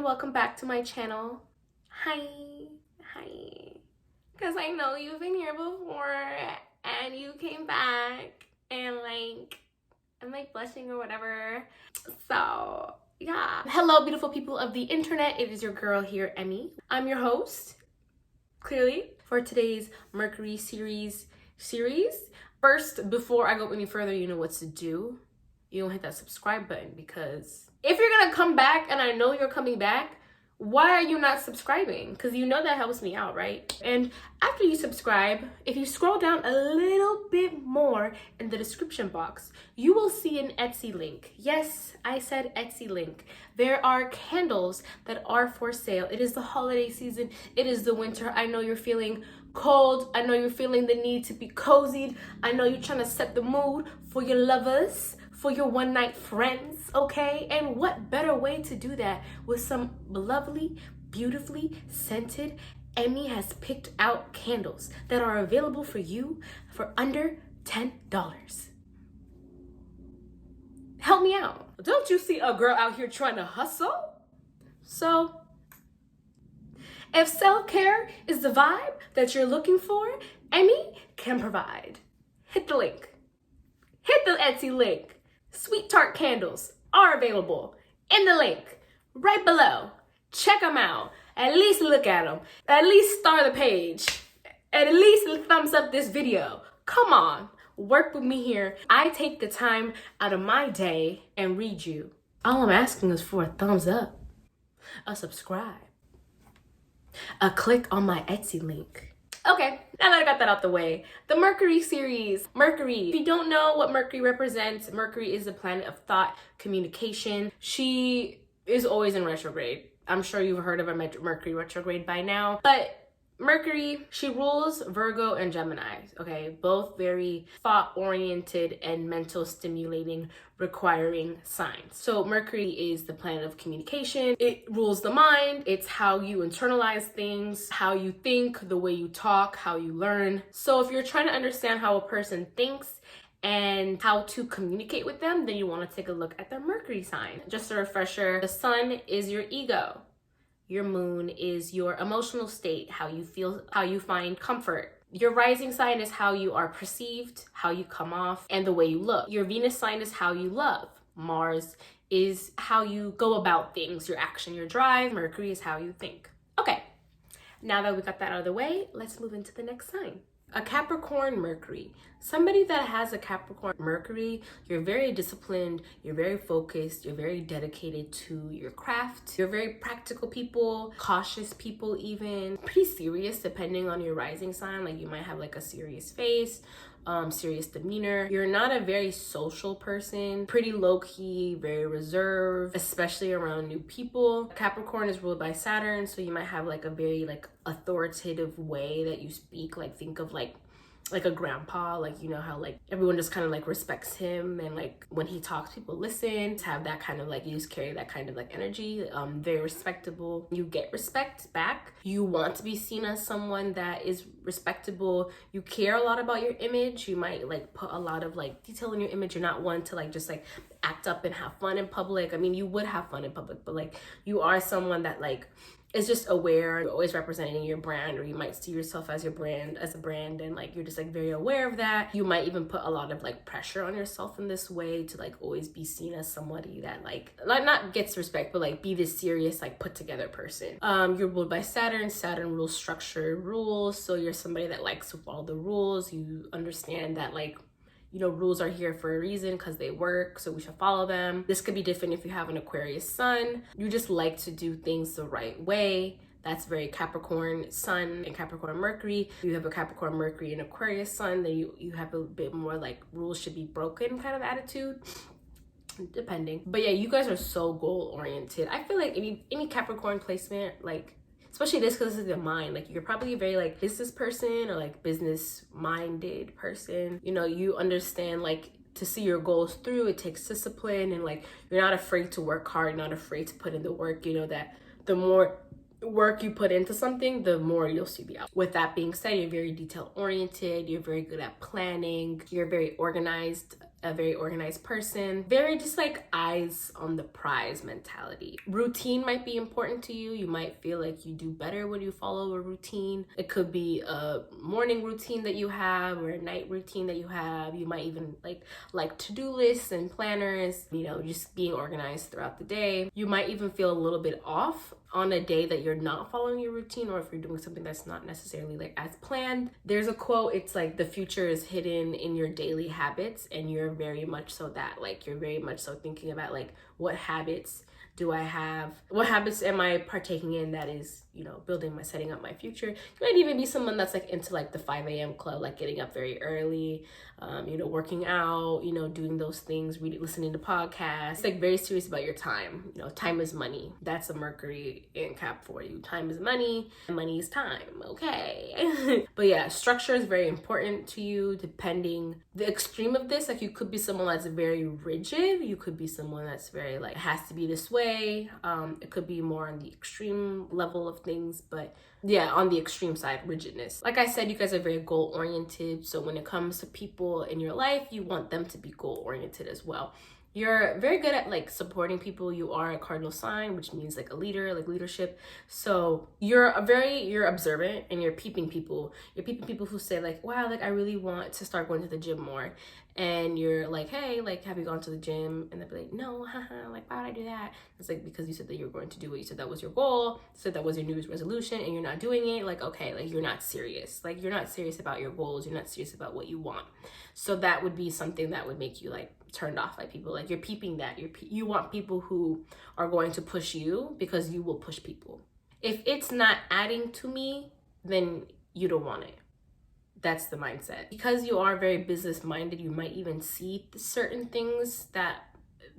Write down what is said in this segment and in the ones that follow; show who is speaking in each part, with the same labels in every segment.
Speaker 1: everyone, welcome back to my channel. Hi, because I know you've been here before and you came back and I'm blushing or whatever. So yeah, hello beautiful people of the internet, it is your girl here, Emmy. I'm your host, clearly, for today's Mercury series. First, before I go any further, you know what to do. You don't hit that subscribe button, because if you're gonna come back, and I know you're coming back, why are you not subscribing? Because you know that helps me out, right? And after you subscribe, if you scroll down a little bit more in the description box, you will see an Etsy link. Yes, I said Etsy link. There are candles that are for sale. It is the holiday season. It is the winter. I know you're feeling cold. I know you're feeling the need to be cozied. I know you're trying to set the mood for your lovers, for your one night friends, okay? And what better way to do that with some lovely, beautifully scented, Emmy has picked out candles that are available for you for under $10. Help me out. Don't you see a girl out here trying to hustle? So, if self-care is the vibe that you're looking for, Emmy can provide. Hit the link. Hit the Etsy link. Sweet Tart candles are available in the link right below. Check them out. At least look at them. At least star the page. And at least thumbs up this video. Come on, work with me here. I take the time out of my day and read you. All I'm asking is for a thumbs up, a subscribe, a click on my Etsy link. Okay, now that I got that out the way, the Mercury series. Mercury, if you don't know what Mercury represents, Mercury is the planet of thought, communication. She is always in retrograde. I'm sure you've heard of a Mercury retrograde by now, but Mercury, she rules Virgo and Gemini, okay? Both very thought-oriented and mental stimulating, requiring signs. So Mercury is the planet of communication. It rules the mind. It's how you internalize things, how you think, the way you talk, how you learn. So if you're trying to understand how a person thinks and how to communicate with them, then you want to take a look at their Mercury sign. Just a refresher, the sun is your ego. Your moon is your emotional state, how you feel, how you find comfort. Your rising sign is how you are perceived, how you come off, and the way you look. Your Venus sign is how you love. Mars is how you go about things, your action, your drive. Mercury is how you think. Okay, now that we got that out of the way, let's move into the next sign. A Capricorn Mercury. Somebody that has a Capricorn Mercury, you're very disciplined, you're very focused, you're very dedicated to your craft. You're very practical people, cautious people even. Pretty serious depending on your rising sign. Like you might have like a serious face, serious demeanor. You're not a very social person, pretty low-key, very reserved, especially around new people. Capricorn is ruled by Saturn, so you might have like a very like authoritative way that you speak. Like think of like a grandpa, like you know how like everyone just kind of like respects him, and like when he talks people listen. To have that kind of like, you just carry that kind of like energy. Very respectable. You get respect back. You want to be seen as someone that is respectable. You care a lot about your image. You might like put a lot of like detail in your image. You're not one to like just like act up and have fun in public. I mean, you would have fun in public, but like you are someone that like is just aware. You're always representing your brand, or you might see yourself as your brand, as a brand, and like you're just like very aware of that. You might even put a lot of like pressure on yourself in this way to like always be seen as somebody that like not gets respect, but like be this serious, like put together person. You're ruled by Saturn. Saturn rules structure, rules. So you're somebody that likes to follow the rules. You understand that like, you know, rules are here for a reason because they work, so we should follow them. This could be different if you have an Aquarius sun. You just like to do things the right way. That's very Capricorn sun and Capricorn Mercury. If you have a Capricorn Mercury and Aquarius sun, then you have a bit more like rules should be broken kind of attitude, depending. But yeah, you guys are so goal oriented. I feel like any Capricorn placement, like especially this, because this is your mind, like you're probably a very like business person or like business minded person. You know, you understand like to see your goals through, it takes discipline, and like you're not afraid to work hard, not afraid to put in the work. You know that the more work you put into something, the more you'll see the outcome. With that being said, you're very detail oriented, you're very good at planning, you're very organized a very organized person, very just like eyes on the prize mentality. Routine might be important to you. You might feel like you do better when you follow a routine. It could be a morning routine that you have or a night routine that you have. You might even like to-do lists and planners, you know, just being organized throughout the day. You might even feel a little bit off on a day that you're not following your routine, or if you're doing something that's not necessarily like as planned. There's a quote, it's like the future is hidden in your daily habits, and you're very much so that, like, you're very much so thinking about like, what habits do I have? What habits am I partaking in that is, you know, setting up my future? You might even be someone that's like into like the 5 a.m. club, like getting up very early, you know, working out, you know, doing those things, listening to podcasts, like very serious about your time. You know, time is money. That's a Mercury in Cap for you. Time is money, and money is time. Okay. But yeah, structure is very important to you, depending the extreme of this. Like, you could be someone that's very rigid. You could be someone that's very like, it has to be this way. It could be more on the extreme level of things, but yeah, on the extreme side, rigidness. Like I said, you guys are very goal oriented. So when it comes to people in your life, you want them to be goal oriented as well. You're very good at like supporting people. You are a cardinal sign, which means like a leader, like leadership. So you're observant, and you're peeping people. You're peeping people who say like, wow, like I really want to start going to the gym more. And you're like, hey, like, have you gone to the gym? And they'll be like, no, haha, like, why would I do that? It's like, because you said that you were going to do it. You said that was your goal. You said that was your New Year's resolution, and you're not doing it. Like, okay, like, you're not serious. Like, you're not serious about your goals. You're not serious about what you want. So that would be something that would make you like turned off by people. Like, you're peeping that. You want people who are going to push you, because you will push people. If it's not adding to me, then you don't want it. That's the mindset. Because you are very business minded, you might even see certain things that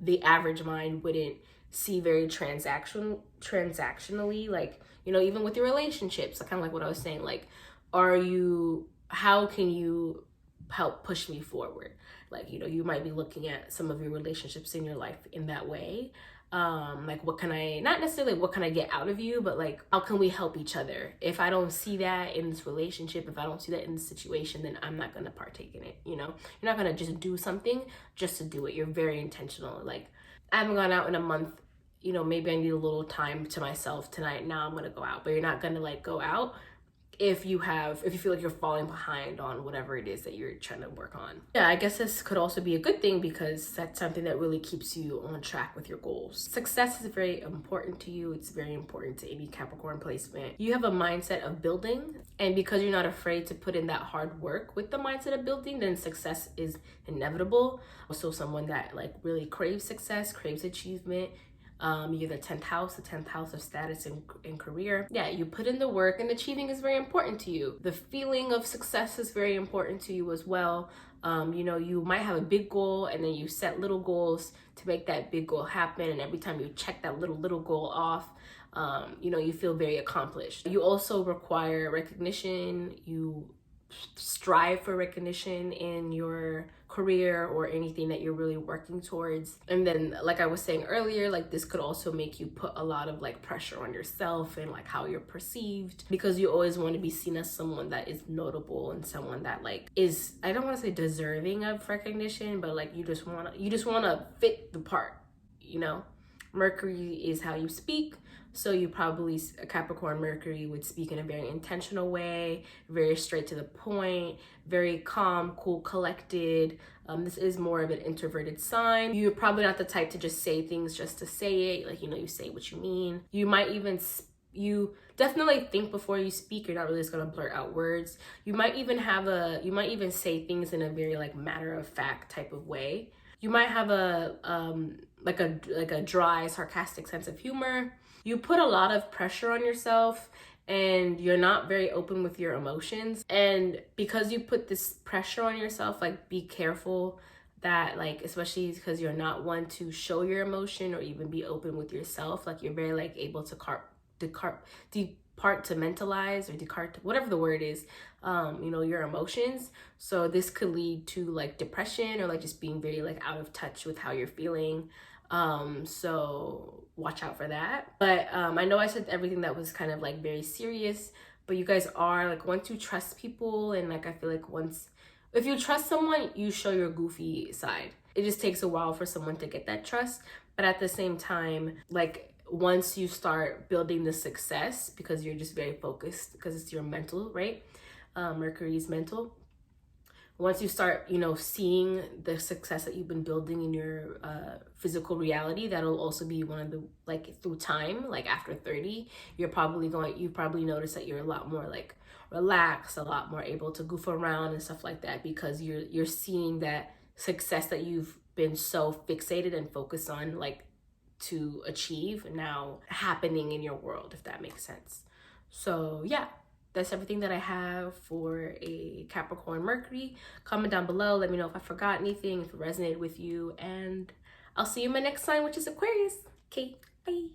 Speaker 1: the average mind wouldn't see very transactionally. Like, you know, even with your relationships, kind of like what I was saying, like, how can you help push me forward? Like, you know, you might be looking at some of your relationships in your life in that way. Like, what can I, not necessarily what can I get out of you, but like, how can we help each other? If I don't see that in this relationship, if I don't see that in this situation, then I'm not going to partake in it. You know, you're not going to just do something just to do it. You're very intentional. Like, I haven't gone out in a month, you know, maybe I need a little time to myself tonight. Now I'm going to go out, but you're not going to like go out if you feel like you're falling behind on whatever it is that you're trying to work on. Yeah, I guess this could also be a good thing, because that's something that really keeps you on track with your goals. Success is very important to you. It's very important to any Capricorn placement. You have a mindset of building, and because you're not afraid to put in that hard work with the mindset of building, then success is inevitable. Also, someone that like really craves success, craves achievement. You're the 10th house of status and career. Yeah, you put in the work, and achieving is very important to you. The feeling of success is very important to you as well. You know, you might have a big goal, and then you set little goals to make that big goal happen. And every time you check that little goal off, you know, you feel very accomplished. You also require recognition. You strive for recognition in your career or anything that you're really working towards. And then, like I was saying earlier, like, this could also make you put a lot of like pressure on yourself and like how you're perceived, because you always want to be seen as someone that is notable and someone that like is, I don't want to say deserving of recognition, but like you just want to fit the part, you know. Mercury is how you speak. So you probably, a Capricorn Mercury would speak in a very intentional way, very straight to the point, very calm, cool, collected. This is more of an introverted sign. You're probably not the type to just say things just to say it. Like, you know, you say what you mean. You might even, you definitely think before you speak. You're not really just gonna blurt out words. You might even say things in a very like matter of fact type of way. You might have a dry, sarcastic sense of humor. You put a lot of pressure on yourself, and you're not very open with your emotions. And because you put this pressure on yourself, like, be careful that, like, especially because you're not one to show your emotion or even be open with yourself. Like, you're very like able to departmentalize or whatever the word is, you know, your emotions. So this could lead to like depression or like just being very like out of touch with how you're feeling. So watch out for that. But I know I said everything that was kind of like very serious, but you guys are like, once you trust people, and like I feel like once If you trust someone, you show your goofy side. It just takes a while for someone to get that trust. But at the same time, like once you start building the success, because you're just very focused, because it's your mental, right? Mercury's mental. Once you start, you know, seeing the success that you've been building in your physical reality, that'll also be one of the, like through time, like after 30, you probably notice that you're a lot more like relaxed, a lot more able to goof around and stuff like that, because you're seeing that success that you've been so fixated and focused on, like to achieve, now happening in your world, if that makes sense. So yeah, that's everything that I have for a Capricorn Mercury. Comment down below, let me know if I forgot anything, if it resonated with you, and I'll see you in my next sign, which is Aquarius. Okay, bye.